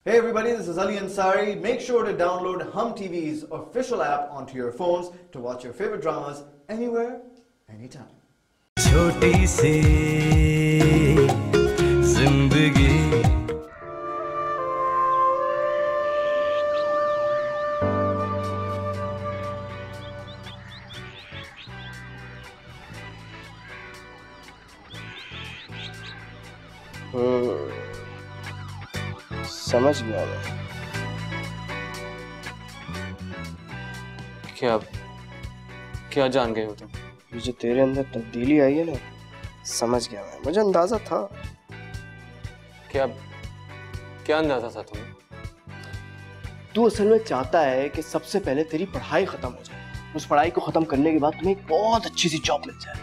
Hey everybody, this is Ali Ansari. Make sure to download Hum TV's official app onto your phones to watch your favorite dramas anywhere, anytime. छोटी सी जिंदगी समझ गया मैं। क्या जान गए हो तुम? ये जो तेरे अंदर तब्दीली आई है ना, समझ गया मैं। मुझे अंदाजा था। क्या अंदाजा था तुम्हें? तू असल में चाहता है कि सबसे पहले तेरी पढ़ाई खत्म हो जाए, उस पढ़ाई को खत्म करने के बाद तुम्हें एक बहुत अच्छी सी जॉब मिल जाए,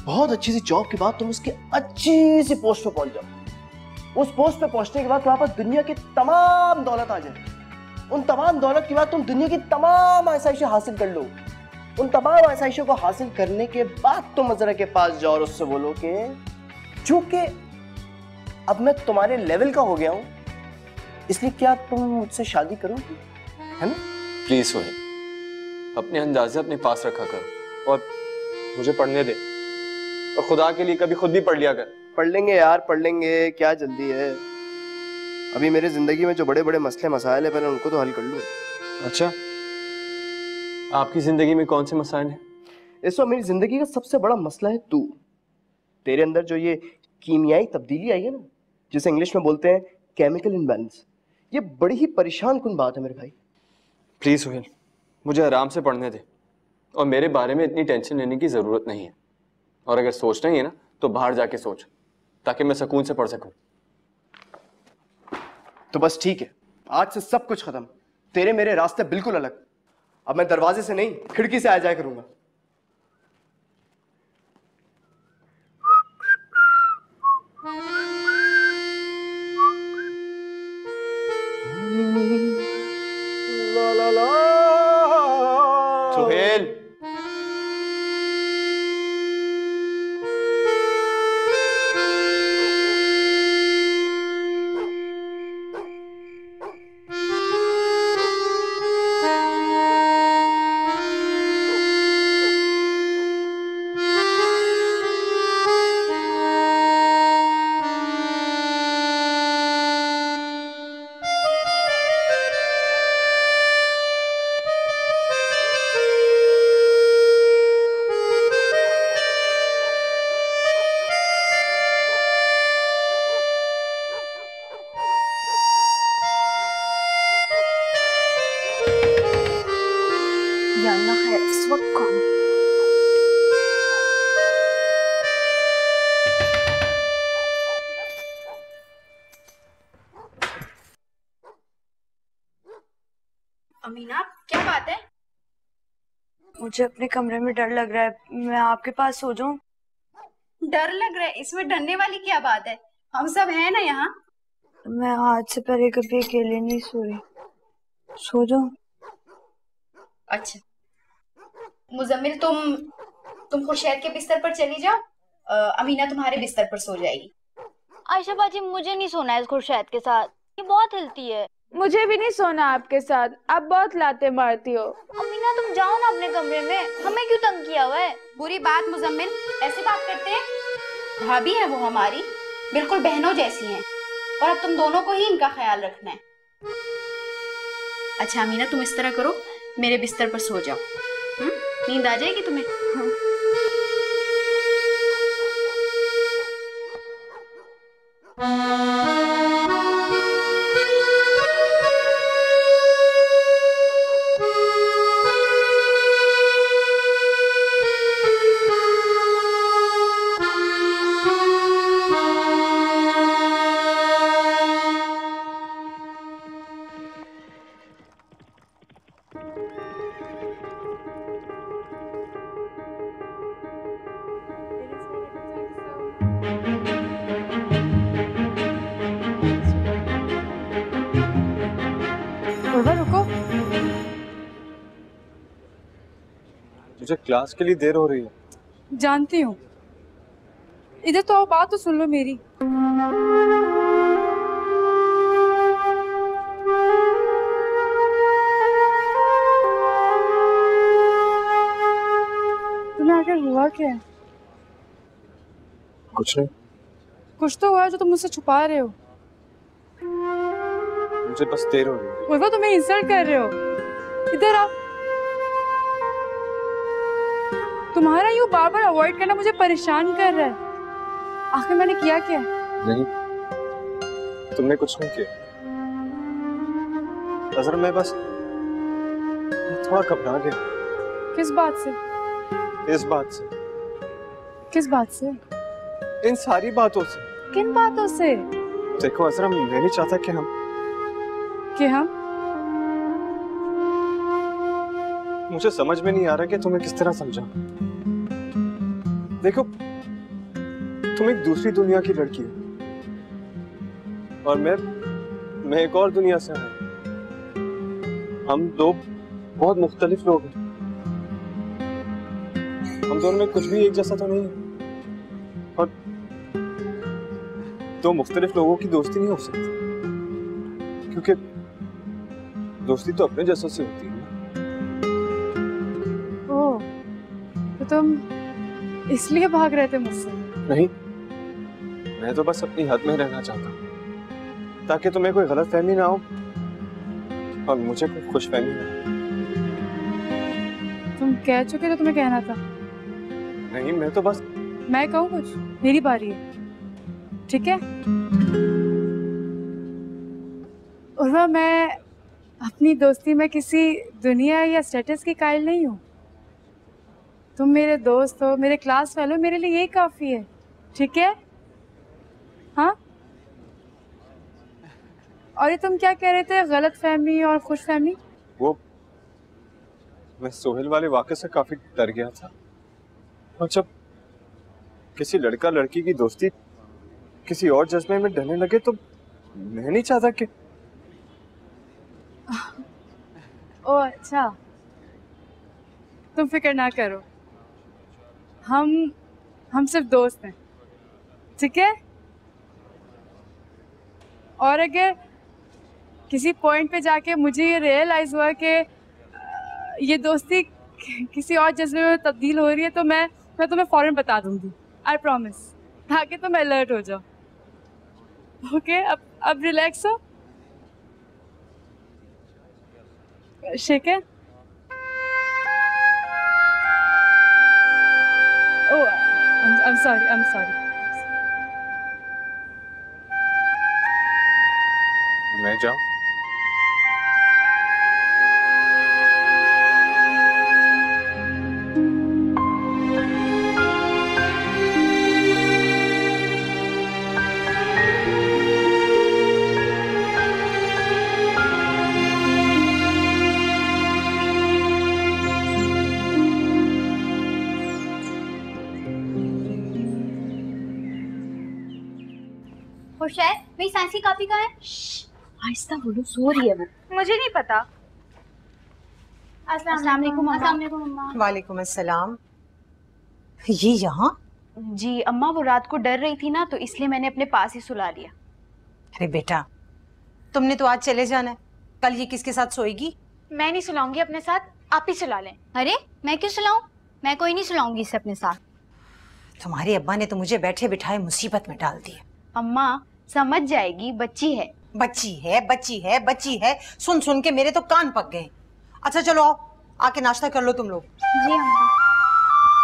बहुत अच्छी सी जॉब के बाद तुम उसके अच्छी सी पोस्ट पे पहुंच जाओ। उस पोस्ट पे पहुंचने के बाद तुम्हारे पास दुनिया की तमाम दौलत आ जाए। उन तमाम दौलत के बाद तुम दुनिया की तमाम आसाइशें हासिल कर लो। उन तमाम आसाइशों को हासिल करने के बाद तुम अजरा के पास जाओ और उससे बोलो कि चूंकि अब मैं तुम्हारे लेवल का हो गया हूं, इसलिए क्या तुम मुझसे शादी करोगी, है ना? प्लीज सोहेल, अपने अंदाजे अपने पास रखा करो और मुझे पढ़ने दे। और खुदा के लिए कभी खुद भी पढ़ लिया कर। पढ़ लेंगे यार, पढ़ लेंगे, क्या जल्दी है। अभी मेरी जिंदगी में जो बड़े बड़े मसले मसाइल है, पहले उनको तो हल कर लूं। अच्छा, आपकी जिंदगी में कौन से मसाइल हैं? इस वक्त मेरी जिंदगी का सबसे बड़ा मसला है तू। तेरे अंदर जो ये कीमियाई तब्दीली आई है ना, जिसे इंग्लिश में बोलते हैं केमिकल इम्बैलेंस, ये बड़ी ही परेशान कुन बात है मेरे भाई। प्लीज सोहेल, मुझे आराम से पढ़ने दे और मेरे बारे में इतनी टेंशन लेने की जरूरत नहीं है। और अगर सोचना ही है ना तो बाहर जाके सोच, ताकि मैं सुकून से पढ़ सकूं। तो बस ठीक है, आज से सब कुछ खत्म। तेरे मेरे रास्ते बिल्कुल अलग। अब मैं दरवाजे से नहीं, खिड़की से आ जाया करूंगा। ला ला ला। सोहेल, इस वक्त कौन? अमीना, क्या बात है? मुझे अपने कमरे में डर लग रहा है, मैं आपके पास सो जाऊं? डर लग रहा है? इसमें डरने वाली क्या बात है? हम सब हैं ना यहाँ। मैं आज से पहले कभी अकेले नहीं सो रही, सो जाऊं? अच्छा मुजम्मिल, तुम खुर्शैद के बिस्तर पर चली जाओ। अमीना तुम्हारे बिस्तर पर सो जाएगी। आयशा बाजी, मुझे नहीं सोना है इस खुर्शैद के साथ, ये बहुत हिलती है। मुझे भी नहीं सोना आपके साथ, आप बहुत लाते मारती हो। अमीना तुम जाओ ना अपने कमरे में, हमें क्यों तंग किया हुआ है? बुरी बात मुजम्मिल, ऐसी बात करते हैं? भाभी है वो हमारी, बिल्कुल बहनों जैसी हैं, और अब तुम दोनों को ही इनका ख्याल रखना है। अच्छा अमीना, तुम इस तरह करो, मेरे बिस्तर पर सो जाओ। नींद आ जाएगी तुम्हें? रुको, तुझे क्लास के लिए देर हो रही है। जानती हूँ। इधर तो आओ, बात तो सुन लो मेरी। क्या है? कुछ नहीं, कुछ तो हुआ है जो तुम मुझसे छुपा रहे हो। मुझे बस देर हो रही है। उर्वा, तुम्हें इंसल्ट कर रहे हो। इधर आओ। तुम्हारा यूं बार बार अवॉइड करना मुझे परेशान कर रहा है। आखिर मैंने किया क्या? नहीं, तुमने कुछ नहीं किया। अजहर, मैं बस थोड़ा घबरा गया। किस बात से? इस बात से। किस बात से? इन सारी बातों से। किन बातों से? देखो अजहर, मैं नहीं चाहता कि हम मुझे समझ में नहीं आ रहा कि तुम्हें किस तरह समझाऊं। देखो, तुम एक दूसरी दुनिया की लड़की हो और मैं एक और दुनिया से आया। हम दो बहुत मुख्तलिफ लोग हैं। हम दोनों में कुछ भी एक जैसा तो नहीं है और दो मुख्तलिफ लोगों की दोस्ती नहीं हो सकती, क्योंकि दोस्ती तो अपने जैसों से होती है। ओह, तो तुम इसलिए भाग रहे थे मुझसे? नहीं, मैं तो बस अपनी हद में रहना चाहता हूँ ताकि तुम्हें कोई गलत फहमी ना हो और मुझे कोई खुश फहमी ना हो। तुम कह चुके तो तुम्हें कहना था। नहीं, मैं तो बस। मैं कहूँ कुछ? मेरी बारी है, ठीक है? उर्वा, मैं अपनी दोस्ती में किसी दुनिया या स्टेटस की कायल नहीं हूँ। तुम मेरे दोस्त हो, मेरे क्लास फेलो, मेरे लिए यही काफी है, ठीक है? हाँ? और ये तुम क्या कह रहे थे, गलत फहमी और खुश फहमी? वो मैं सोहेल वाले वाक़े से काफी डर गया था और जब किसी लड़का लड़की की दोस्ती किसी और जज्बे में ढलने लगे तो मैं नहीं चाहता कि। ओह अच्छा, तुम फिक्र ना करो, हम सिर्फ दोस्त हैं, ठीक है? और अगर किसी पॉइंट पे जाके मुझे ये रियलाइज हुआ कि ये दोस्ती किसी और जज्बे में तब्दील हो रही है तो मैं तुम्हें फौरन बता दूंगी, आई प्रॉमिस, ताकि तुम अलर्ट हो जाओ। ओके, अब रिलैक्स हो, शेक है? ओह, I'm sorry. मैं जाऊं? खुशैद, मेरी साइंस की कॉपी कहाँ है? आहिस्ता बोलो, सो रही है वो। मुझे नहीं पता। अस्सलाम वालेकुम अम्मा। वालेकुम अस्सलाम। ये यहाँ? जी अम्मा, वो रात को डर रही थी ना, तो इसलिए मैंने अपने पास ही सुला लिया। अरे बेटा, तुमने तो आज चले जाना है, कल ये किसके साथ सोएगी? मैं नहीं सुलाऊंगी अपने साथ, आप ही सुला लें। अरे मैं क्यों सुलाऊं? मैं कोई नहीं सुलाऊंगी इसे अपने साथ। तुम्हारे अब्बा ने तो मुझे बैठे बिठाए मुसीबत में डाल दिया। अम्मा समझ जाएगी, बच्ची है। बच्ची है, सुन सुन के मेरे तो कान पक गए। अच्छा चलो आओ, आके नाश्ता कर लो तुम लोग। जी अम्मा।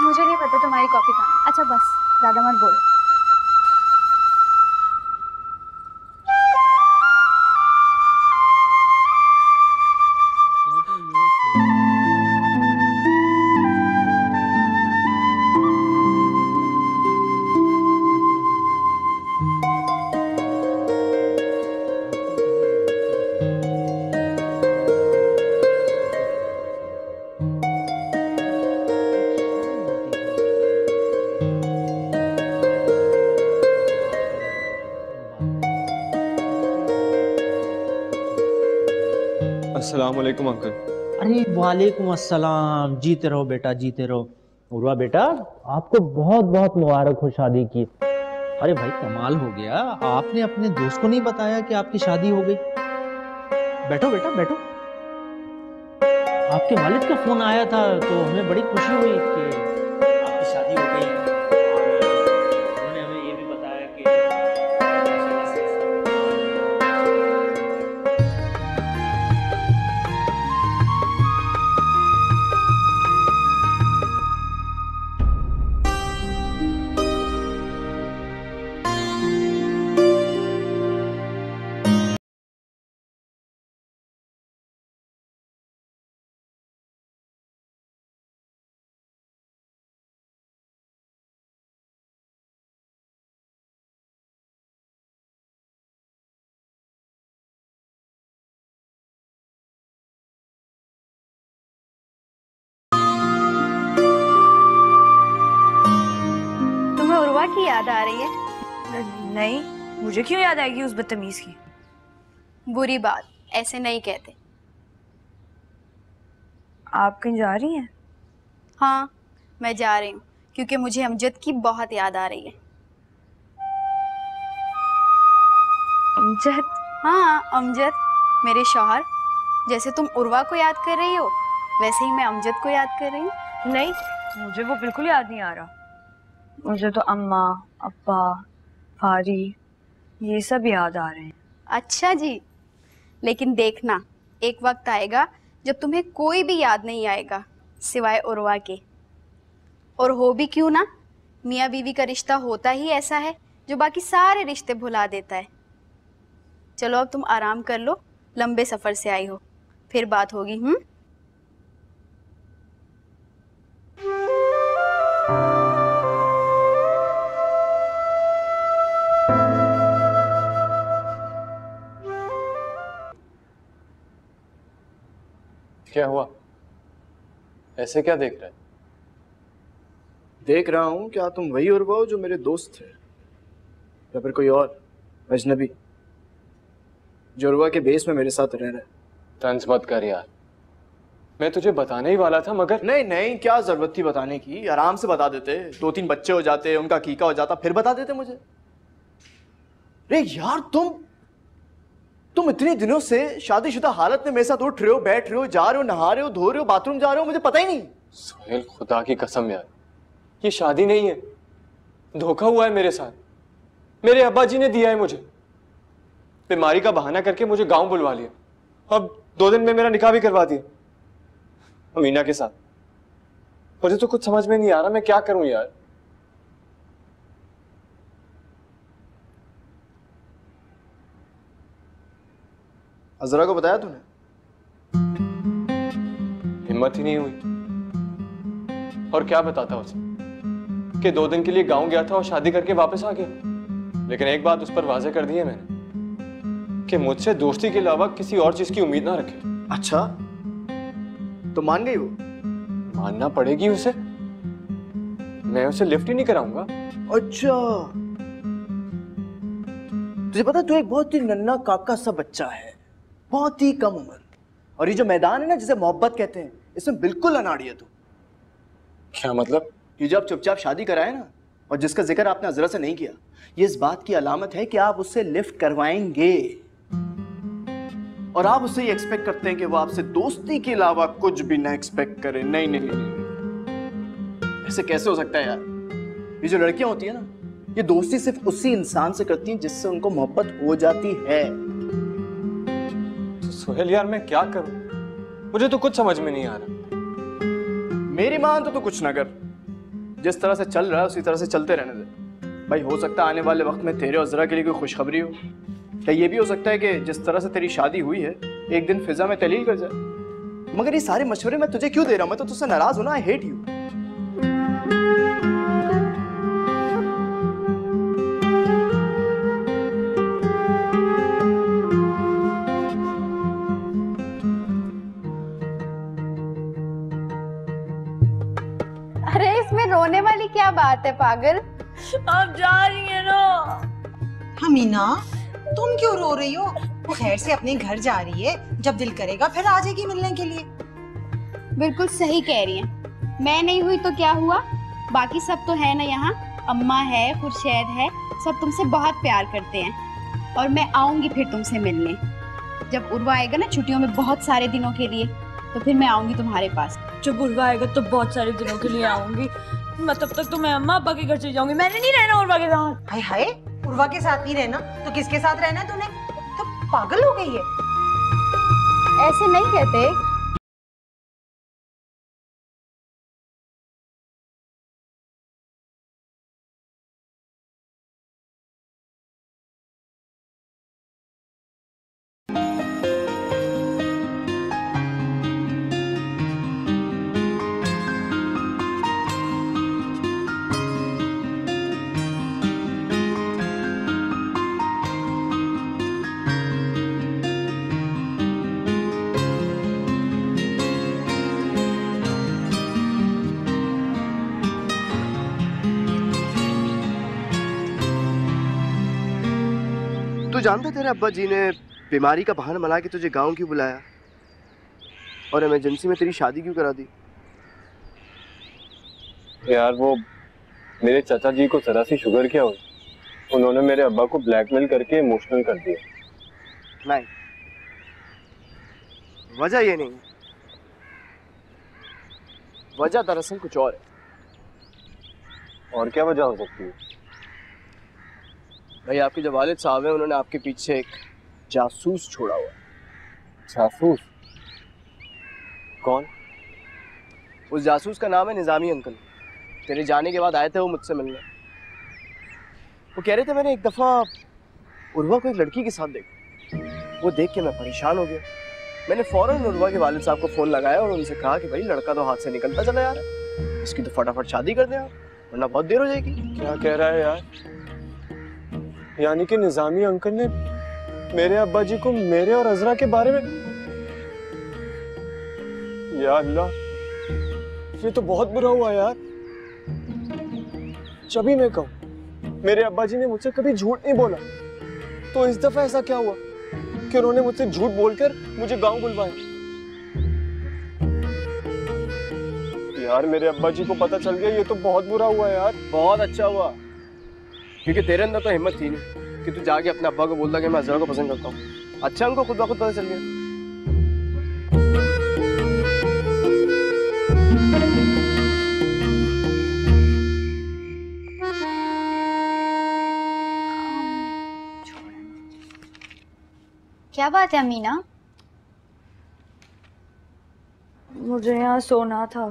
मुझे नहीं पता तुम्हारी कॉपी कहाँ है। अच्छा बस, ज्यादा मत बोलो। अस्सलाम वालेकुम अंकल। अरे वालेकुम अस्सलाम। जीते रहो बेटा, जीते रहो। उर्वा बेटा, आपको बहुत बहुत मुबारक हो शादी की। अरे भाई कमाल हो गया, आपने अपने दोस्त को नहीं बताया कि आपकी शादी हो गई। बैठो बेटा बैठो। आपके वालिद का फोन आया था तो हमें बड़ी खुशी हुई कि आपकी शादी हो गई की याद आ रही है? नहीं, मुझे क्यों याद आएगी उस बदतमीज की? बुरी बात, ऐसे नहीं कहते। आप कहीं जा रही हैं? हाँ, मैं जा रही हूँ क्योंकि मुझे अमजद की बहुत याद आ रही है। अमजद? हाँ, अमजद, मेरे शौहर। जैसे तुम उर्वा को याद कर रही हो, वैसे ही मैं अमजद को याद कर रही हूँ। नहीं, मुझे वो बिल्कुल याद नहीं आ रहा। मुझे तो अम्मा, अब्बा, फारी, ये सब याद आ रहे हैं। अच्छा जी, लेकिन देखना, एक वक्त आएगा जब तुम्हें कोई भी याद नहीं आएगा सिवाय उर्वा के। और हो भी क्यों ना, मियाँ बीवी का रिश्ता होता ही ऐसा है जो बाकी सारे रिश्ते भुला देता है। चलो अब तुम आराम कर लो, लंबे सफ़र से आई हो, फिर बात होगी। क्या हुआ? ऐसे क्या देख रहे हैं? देख रहा हूँ क्या तुम वही उर्वा हो जो मेरे दोस्त थे, या फिर कोई और अजनबी जो उर्वा के बेस में मेरे साथ रह रहा है। तंज मत कर यार, मैं तुझे बताने ही वाला था मगर। नहीं नहीं, क्या जरूरत थी बताने की? आराम से बता देते, 2-3 बच्चे हो जाते, उनका कीका हो जाता, फिर बता देते मुझे। अरे यार, तुम इतने दिनों से शादीशुदा हालत में मेरे साथ उठ रहे हो, बैठ रहे हो, जा रहे हो, नहा रहे हो, धो रहे हो, बाथरूम जा रहे हो, मुझे पता ही नहीं। सोहेल, खुदा की कसम यार, ये शादी नहीं है, धोखा हुआ है मेरे साथ। मेरे अब्बा जी ने दिया है मुझे, बीमारी का बहाना करके मुझे गांव बुलवा लिया, अब 2 दिन में मेरा निकाह भी करवा दिया अमीना के साथ। मुझे तो कुछ समझ में नहीं आ रहा मैं क्या करूं यार। अजरा को बताया तूने? हिम्मत ही नहीं हुई। और क्या बताता उसे कि 2 दिन के लिए गांव गया था और शादी करके वापस आ गया। लेकिन एक बात उस पर वाजे कर दी है मैंने कि मुझसे दोस्ती के अलावा किसी और चीज की उम्मीद ना रखे। अच्छा, तो मान गई वो? मानना पड़ेगी उसे, मैं उसे लिफ्ट ही नहीं कराऊंगा। अच्छा, तुझे पता तू एक बहुत ही नन्हा काका सा बच्चा है, बहुत ही कम उम्र, और ये जो मैदान है ना जिसे मोहब्बत कहते हैं, इसमें बिल्कुल अनाड़ी है तू। क्या मतलब? ये जो आप चुपचाप शादी कराए ना, और जिसका जिक्र आपने अजरा से नहीं किया, ये इस बात की अलामत है कि आप उससे लिफ्ट करवाएंगे और आप उससे ये एक्सपेक्ट करते हैं कि वो आपसे दोस्ती के अलावा कुछ भी ना एक्सपेक्ट करे। नहीं नहीं नहीं, नहीं। ऐसे कैसे हो सकता है यार? ये जो लड़कियां होती है ना, ये दोस्ती सिर्फ उसी इंसान से करती हैं जिससे उनको मोहब्बत हो जाती है। तो सोहेल यार, मैं क्या करूं? मुझे तो कुछ समझ में नहीं आ रहा। मेरी मान तो तू कुछ ना कर, जिस तरह से चल रहा है उसी तरह से चलते रहने दे भाई। हो सकता है आने वाले वक्त में तेरे और जरा के लिए कोई खुशखबरी हो। क्या ये भी हो सकता है कि जिस तरह से तेरी शादी हुई है एक दिन फिजा में तलील कर जाए। मगर ये सारे मशवरे मैं तुझे क्यों दे रहा हूं? मैं तो तुझसे नाराज हूं ना। I hate you. अरे इसमें रोने वाली क्या बात है पागल? आप जा रही है ना? हमीना, तुम क्यों रो रही हो? वो खैर से अपने घर जा रही है, जब दिल करेगा फिर आ जाएगी मिलने के लिए। बिल्कुल सही कह रही हैं। मैं नहीं हुई तो क्या हुआ, बाकी सब तो है ना यहाँ। अम्मा है, खुर्शैद है, सब तुमसे बहुत प्यार करते हैं। और मैं आऊंगी फिर तुमसे मिलने। जब उर्वा आएगा ना छुट्टियों में बहुत सारे दिनों के लिए, तो फिर मैं आऊंगी तुम्हारे पास। जब उर्वा आएगा तो बहुत सारे दिनों के लिए आऊंगी। मैं तब तक तो मैं अम्मा अब्बा के घर चली जाऊंगी। मैंने नहीं रहना उर्वा के साथ। हाय हाय, उर्वा के साथ नहीं रहना तो किसके साथ रहना है तूने? तो पागल हो गई है? ऐसे नहीं कहते। तू जानता है तेरे अब्बा जी ने बीमारी का बहाना बना के तुझे गांव क्यों बुलाया और इमरजेंसी में तेरी शादी क्यों करा दी? यार वो मेरे चाचा जी को जरा सी शुगर क्या हुई, उन्होंने मेरे अब्बा को ब्लैकमेल करके इमोशनल कर दिया। नहीं, वजह ये नहीं, वजह दरअसल कुछ और है। और क्या वजह हो सकती है? भाई आपके जो वालिद साहब हैं उन्होंने आपके पीछे एक जासूस छोड़ा हुआ। जासूस? कौन? उस जासूस का नाम है निजामी अंकल। तेरे जाने के बाद आए थे वो मुझसे मिलने। वो कह रहे थे मैंने एक दफा उर्वा को एक लड़की के साथ देखा। वो देख के मैं परेशान हो गया। मैंने फौरन उर्वा के वालिद साहब को फोन लगाया और उनसे कहा कि भाई लड़का तो हाथ से निकलता चला यार, इसकी तो फटाफट शादी कर दे यार, वरना बहुत देर हो जाएगी। क्या कह रहा है यार? यानी कि निजामी अंकल ने मेरे अब्बा जी को मेरे और अजरा के बारे में? या अल्लाह, ये तो बहुत बुरा हुआ यार। जब भी मैं कहूं मेरे अब्बा जी ने मुझसे कभी झूठ नहीं बोला, तो इस दफा ऐसा क्या हुआ कि उन्होंने मुझसे झूठ बोलकर मुझे गांव बुलवाया? यार मेरे अब्बा जी को पता चल गया, ये तो बहुत बुरा हुआ यार। बहुत अच्छा हुआ, क्योंकि तेरे अंदर तो हिम्मत थी नहीं कि तू जाके अपने अब्बा को बोलता कि मैं अजरा को पसंद करता हूँ। अच्छा उनको खुद ब खुद पता चल गया। क्या बात है अमीना? मुझे यहाँ सोना था।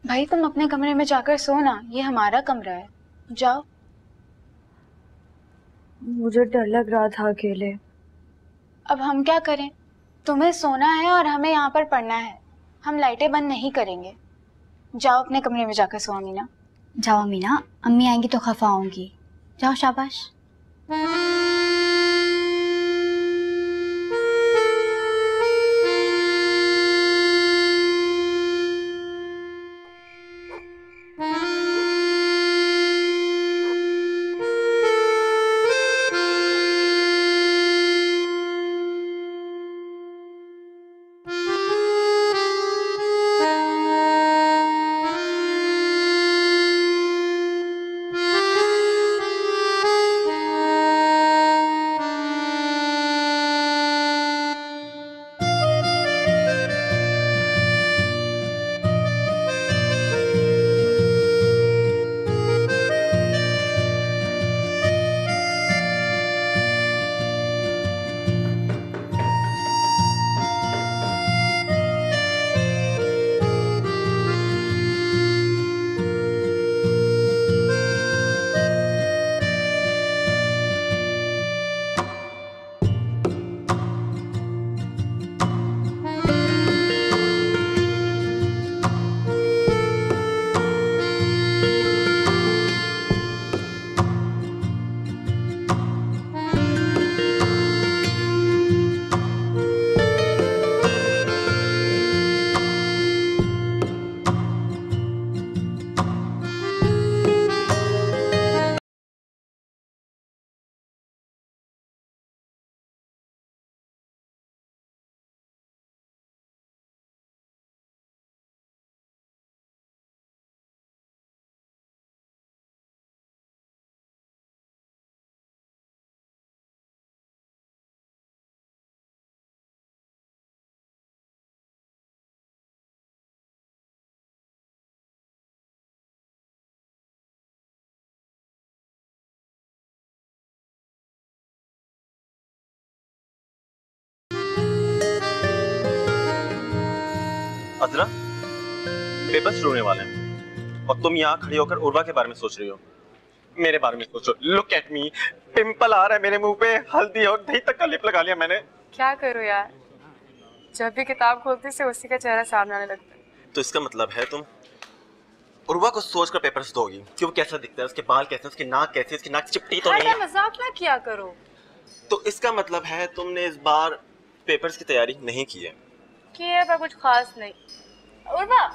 भाई तुम अपने कमरे में जाकर सो ना, ये हमारा कमरा है, जाओ। मुझे डर लग रहा था अकेले। अब हम क्या करें, तुम्हें सोना है और हमें यहाँ पर पढ़ना है, हम लाइटें बंद नहीं करेंगे। जाओ अपने कमरे में जाकर सो अमीना। जाओ अमीना, अम्मी आएंगी तो खफा होंगी। जाओ, शाबाश। अजरा, पेपर शुरू होने वाले हैं और तुम यहाँ खड़ी होकर उर्वा के बारे में सोच रही हो। मेरे बारे में सोचो। लुक एट मी, पिंपल आ रहा है मेरे मुंह पे, हल्दी और दही तक का लिप लगा लिया मैंने। क्या करूँ यार, जब भी किताब खोलती से उसी का चेहरा सामने आने लगता है। तो इसका मतलब है तुम उर्वा को सोचकर पेपर्स दोगी कि वो कैसा दिखता है, उसके बाल कैसे, उसकी नाक कैसी, उसकी नाक चिपटी तो नहीं है। मजाक ना किया करो। तो इसका मतलब है तुमने इस बार पेपर्स की तैयारी नहीं की है। किया पर कुछ खास नहीं। उर्वा,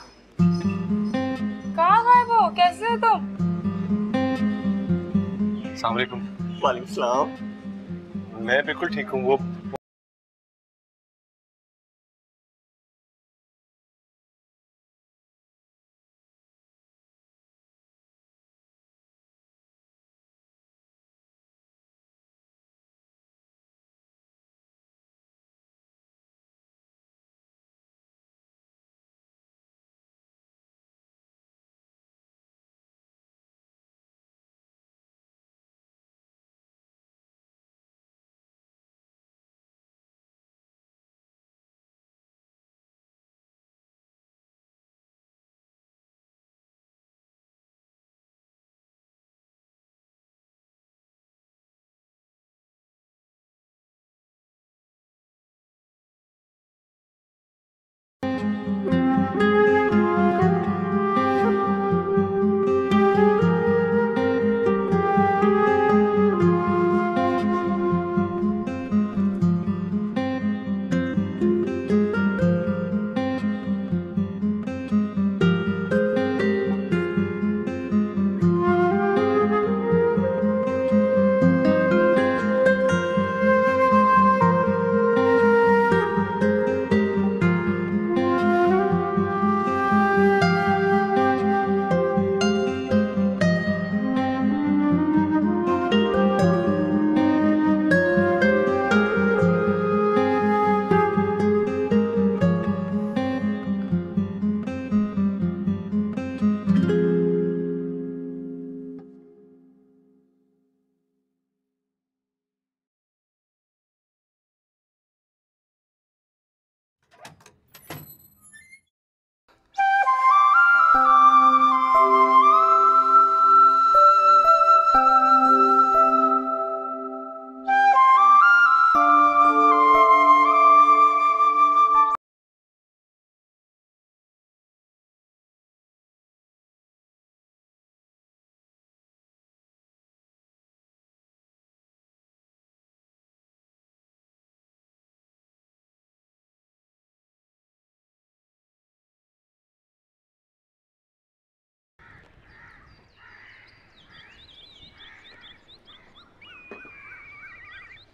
कहाँ गायब हो, कैसे हो तुम? अस्सलाम वालेकुम। वालेकुम सलाम। मैं बिल्कुल ठीक हूँ। वो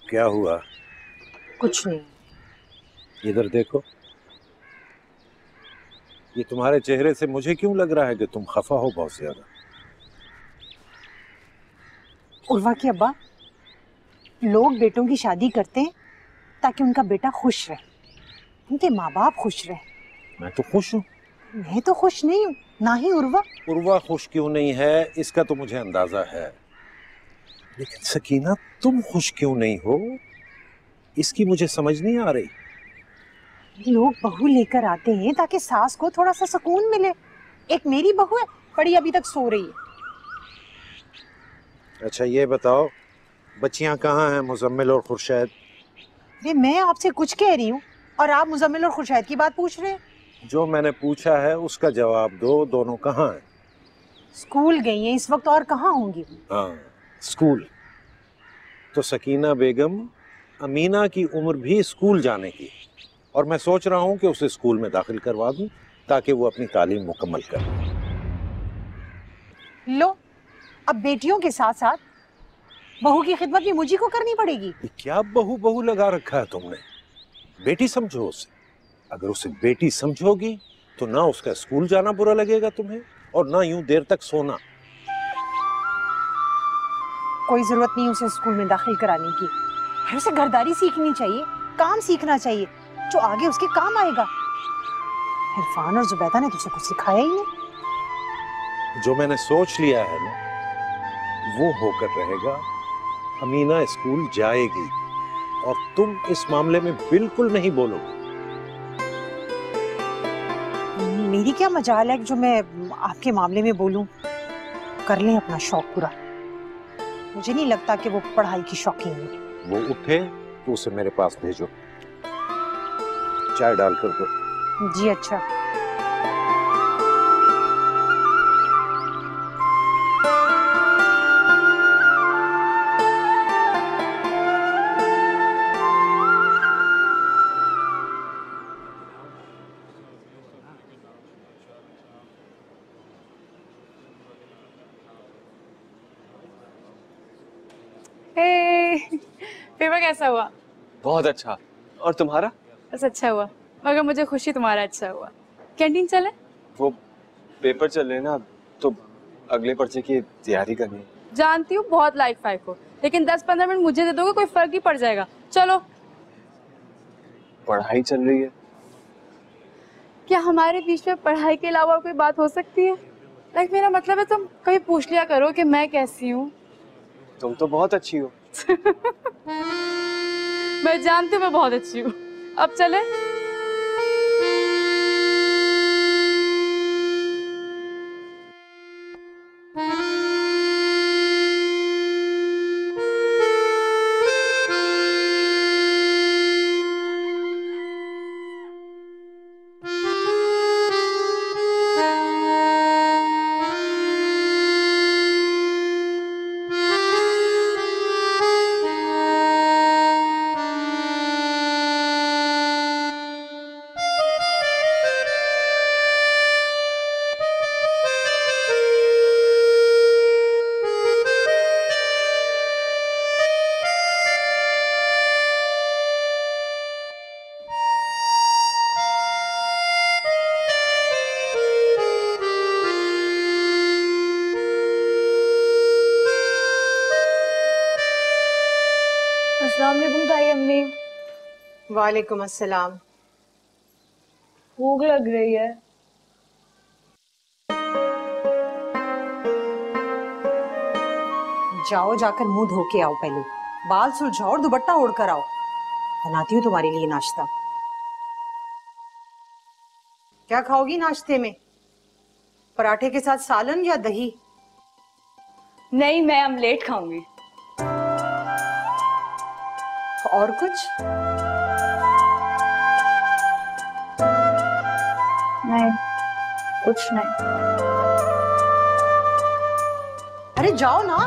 क्या हुआ? कुछ नहीं। इधर देखो। ये तुम्हारे चेहरे से मुझे क्यों लग रहा है कि तुम खफा हो बहुत ज्यादा। उर्वा के अब्बा, लोग बेटों की शादी करते हैं ताकि उनका बेटा खुश रहे, उनके माँ बाप खुश रहे। मैं तो खुश हूँ। मैं तो खुश नहीं हूँ, ना ही उर्वा। उर्वा खुश क्यों नहीं है इसका तो मुझे अंदाजा है, लेकिन सकीना तुम खुश क्यों नहीं हो इसकी मुझे समझ नहीं आ रही। लोग बहू लेकर आते हैं ताकि सास को थोड़ा सा सुकून मिले। एक मेरी बहू है, पड़ी अभी तक सो रही है। अच्छा ये बताओ, बच्चियां कहाँ हैं, मुजम्मिल और खुर्शैद? ये मैं आपसे कुछ कह रही हूँ और आप मुजम्मिल और खुर्शैद की बात पूछ रहे हैं। जो मैंने पूछा है उसका जवाब दो, दोनों कहाँ हैं? स्कूल गई हैं इस वक्त, और कहाँ होंगी? हाँ स्कूल। तो सकीना बेगम, अमीना की उम्र भी स्कूल जाने की, और मैं सोच रहा हूँ कि उसे स्कूल में दाखिल करवा दूं ताकि वो अपनी तालीम मुकम्मल करे। लो, अब बेटियों के साथ साथ बहू की खिदमत भी मुझी को करनी पड़ेगी। क्या बहू बहू लगा रखा है तुमने? बेटी समझो उसे। अगर उसे बेटी समझोगी तो ना उसका स्कूल जाना बुरा लगेगा तुम्हें, और ना यूं देर तक सोना। कोई जरूरत नहीं उसे स्कूल में दाखिल कराने की। उसे घरदारी सीखनी चाहिए, काम सीखना चाहिए जो आगे उसके काम आएगा। इरफान और जुबैदा ने तो उसे कुछ सिखाया ही नहीं। जो मैंने सोच लिया है ना वो होकर रहेगा। अमीना स्कूल जाएगी और तुम इस मामले में बिल्कुल नहीं बोलोगे। मेरी क्या मजाल है जो मैं आपके मामले में बोलूं। कर लें अपना शौक पूरा। मुझे नहीं लगता कि वो पढ़ाई की शौकीन है। वो उठे तो उसे मेरे पास भेजो, चाय डालकर दो। जी अच्छा। पेपर कैसा हुआ? बहुत अच्छा। और तुम्हारा? बस अच्छा हुआ, मगर मुझे खुशी तुम्हारा अच्छा हुआ। कैंटीन चले? वो पेपर चल रहे ना, तो अगले पर्चे की तैयारी करनी है। जानती हूँ बहुत लाइक फाइक हो, लेकिन 10-15 मिनट मुझे दे दोगे, कोई फर्क ही पड़ जाएगा। चलो। पढ़ाई चल रही है। क्या हमारे बीच में पढ़ाई के अलावा कोई बात हो सकती है? लाइक मेरा मतलब है तुम कभी पूछ लिया करो कि मैं कैसी हूँ। तुम तो बहुत अच्छी हो। मैं जानती हूँ मैं बहुत अच्छी हूँ। अब चले? अस्सलाम वालेकुम ताई अम्मी। वालेकुम अस्सलाम। भूख लग रही है। जाओ जाकर मुंह धो के आओ, पहले बाल सुलझाओ और दुपट्टा ओढ़ कर आओ। बनाती हूँ तुम्हारे लिए नाश्ता। क्या खाओगी नाश्ते में? पराठे के साथ सालन या दही? नहीं, मैं ऑमलेट खाऊंगी। और कुछ? नहीं, कुछ नहीं। अरे जाओ ना,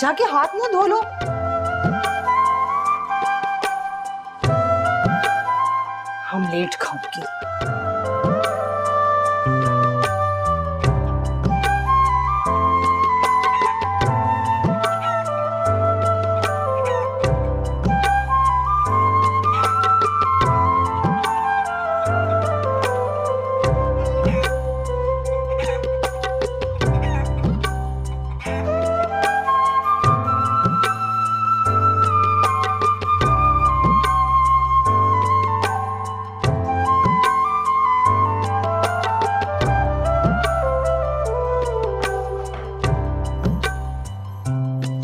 जाके हाथ मुंह धो लो। हम लेट खाऊंगी।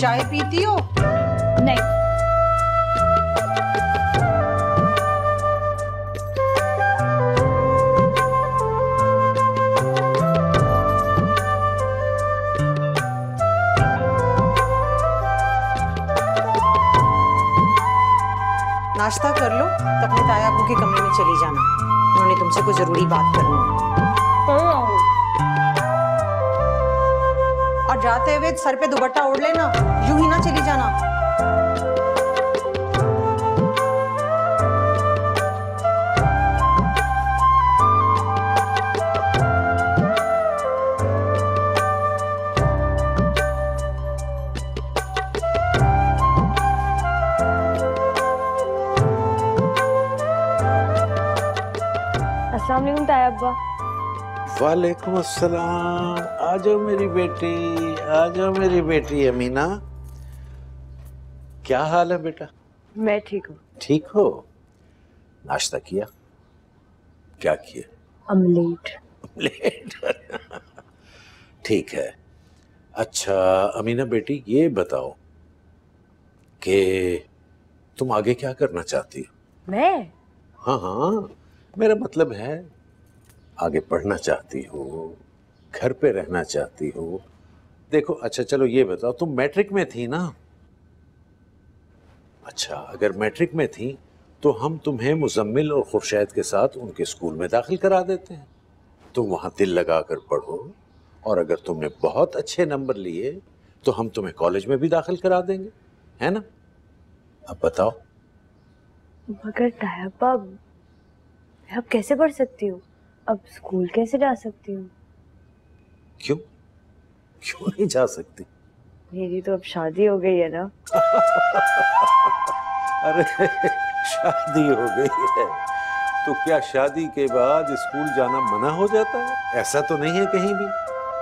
चाय पीती हो? नहीं। नाश्ता कर लो तो अपने ताया अबू के कमरे में चली जाना, उन्होंने तुमसे कोई जरूरी बात करनी है। और जाते हुए सर पे दुपट्टा ओढ़ लेना, यूं ही ना चली जाना। अस्सलाम वालेकुम ताया अब्बा। वालेकुम अस्सलाम। आ जाओ मेरी बेटी, आ जाओ मेरी बेटी अमीना। क्या हाल है बेटा? मैं ठीक हूँ। ठीक हो? नाश्ता किया? क्या किया? ऑमलेट। ऑमलेट। ठीक है। अच्छा अमीना बेटी, ये बताओ कि तुम आगे क्या करना चाहती हो? मैं? हाँ हाँ, मेरा मतलब है आगे पढ़ना चाहती हो, घर पे रहना चाहती हो? देखो, अच्छा चलो ये बताओ, तुम मैट्रिक में थी ना? अच्छा, अगर मैट्रिक में थी तो हम तुम्हें मुजम्मिल और खुर्शैद के साथ उनके स्कूल में दाखिल करा देते हैं। तुम वहां दिल लगा कर पढ़ो, और अगर तुमने बहुत अच्छे नंबर लिए तो हम तुम्हें कॉलेज में भी दाखिल करा देंगे, है ना? अब बताओ। मगर ताया अब्बा, मैं अब कैसे पढ़ सकती हूँ? अब स्कूल कैसे जा सकती हूँ? क्यों? क्यों नहीं जा सकती? मेरी तो अब शादी हो गई है ना। अरे शादी हो गई है तो क्या शादी के बाद स्कूल जाना मना हो जाता है? ऐसा तो नहीं है कहीं भी।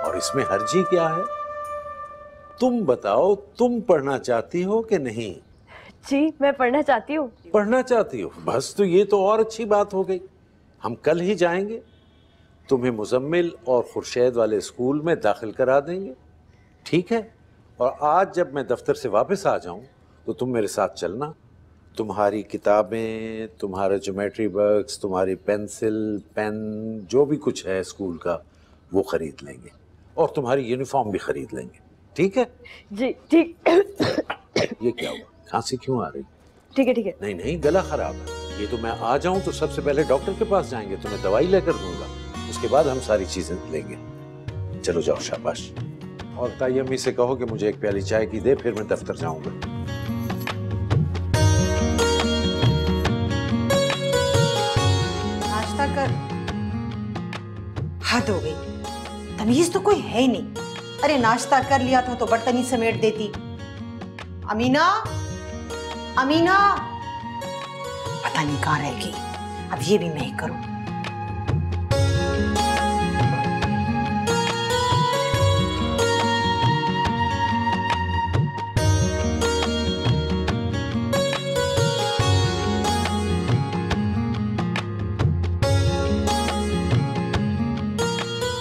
और इसमें हर्जी क्या है? तुम बताओ, तुम पढ़ना चाहती हो कि नहीं? जी मैं पढ़ना चाहती हूँ। पढ़ना चाहती हो, बस तो ये तो और अच्छी बात हो गई। हम कल ही जाएंगे, तुम्हें मुजम्मिल और खुर्शेद वाले स्कूल में दाखिल करा देंगे, ठीक है? और आज जब मैं दफ्तर से वापस आ जाऊं तो तुम मेरे साथ चलना। तुम्हारी किताबें, तुम्हारे ज्योमेट्री बॉक्स, तुम्हारी पेंसिल, पेन, जो भी कुछ है स्कूल का वो खरीद लेंगे और तुम्हारी यूनिफॉर्म भी खरीद लेंगे, ठीक है? जी ठीक। ये क्या हुआ? खांसी क्यों आ रही? ठीक है ठीक है। नहीं नहीं, गला खराब है। ये तो मैं आ जाऊं तो सबसे पहले डॉक्टर के पास जाएंगे, तुम्हें दवाई लेकर दूंगा, उसके बाद हम सारी चीजें लेंगे। चलो जाओ, शाबाश। और ताई अम्मी से कहो कि मुझे एक प्याली चाय की दे, फिर मैं दफ्तर जाऊंगा। नाश्ता कर। हद हो गई, तमीज तो कोई है ही नहीं। अरे नाश्ता कर लिया था तो बर्तन ही समेट देती। अमीना, अमीना, पता नहीं कहाँ रह गई। अब ये भी मैं ही करूं।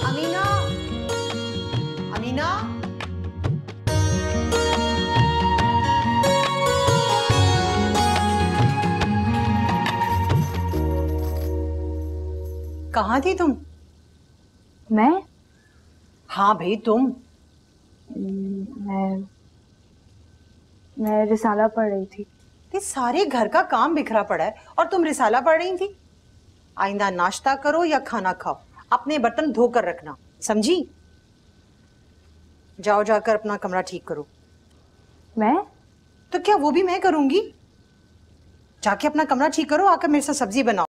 अमीना, अमीना, कहाँ थी तुम? मैं? हाँ भाई तुम। मैं रिसाला पढ़ रही थी। ये सारे घर का काम बिखरा पड़ा है और तुम रिसाला पढ़ रही थी। आइंदा नाश्ता करो या खाना खाओ, अपने बर्तन धोकर रखना, समझी? जाओ जाकर अपना कमरा ठीक करो। मैं? तो क्या वो भी मैं करूंगी? जाके अपना कमरा ठीक करो, आकर मेरे साथ सब्जी बनाओ।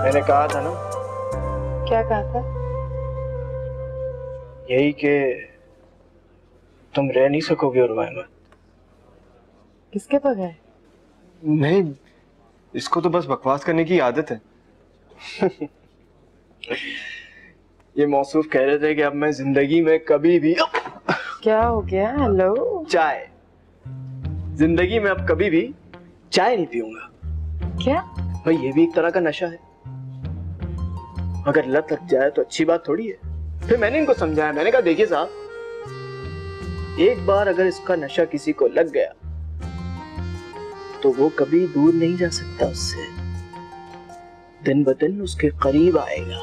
मैंने कहा था ना। क्या कहा था? यही कि तुम रह नहीं सकोगे और मैं। किसके बगैर? नहीं, इसको तो बस बकवास करने की आदत है। ये मौसूफ कह रहे थे कि अब मैं जिंदगी में कभी भी क्या हो गया? हेलो। चाय, जिंदगी में अब कभी भी चाय नहीं पीऊंगा। क्या? भाई ये भी एक तरह का नशा है, अगर लत लग जाए तो अच्छी बात थोड़ी है। फिर मैंने इनको समझाया, मैंने कहा देखिए साहब, एक बार अगर इसका नशा किसी को लग गया तो वो कभी दूर नहीं जा सकता उससे, दिन ब दिन उसके करीब आएगा,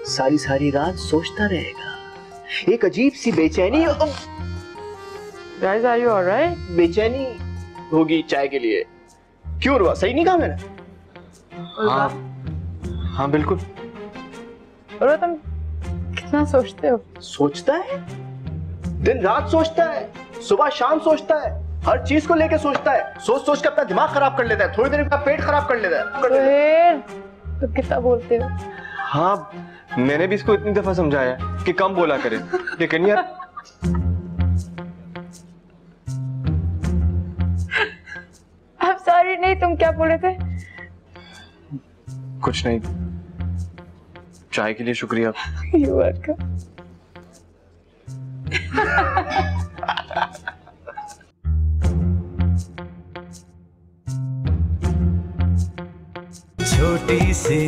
सारी सारी रात सोचता रहेगा, एक अजीब सी बेचैनी Guys, are you alright? बेचैनी होगी चाय के लिए। क्यों हुआ? सही नहीं कहा मैंने? हाँ हाँ बिल्कुल। और तुम कितना सोचते हो? सोचता है, दिन रात सोचता है, सुबह शाम सोचता है, हर चीज को लेके सोचता है, सोच सोच के अपना दिमाग खराब कर लेता है, थोड़ी देर में पेट खराब कर लेता है। तुम कितना बोलते हो? हाँ मैंने भी इसको इतनी दफा समझाया कि कम बोला करे, लेकिन यार अब सॉरी नहीं, तुम क्या बोले थे? कुछ नहीं, चाय के लिए शुक्रिया। You're welcome. छोटी सी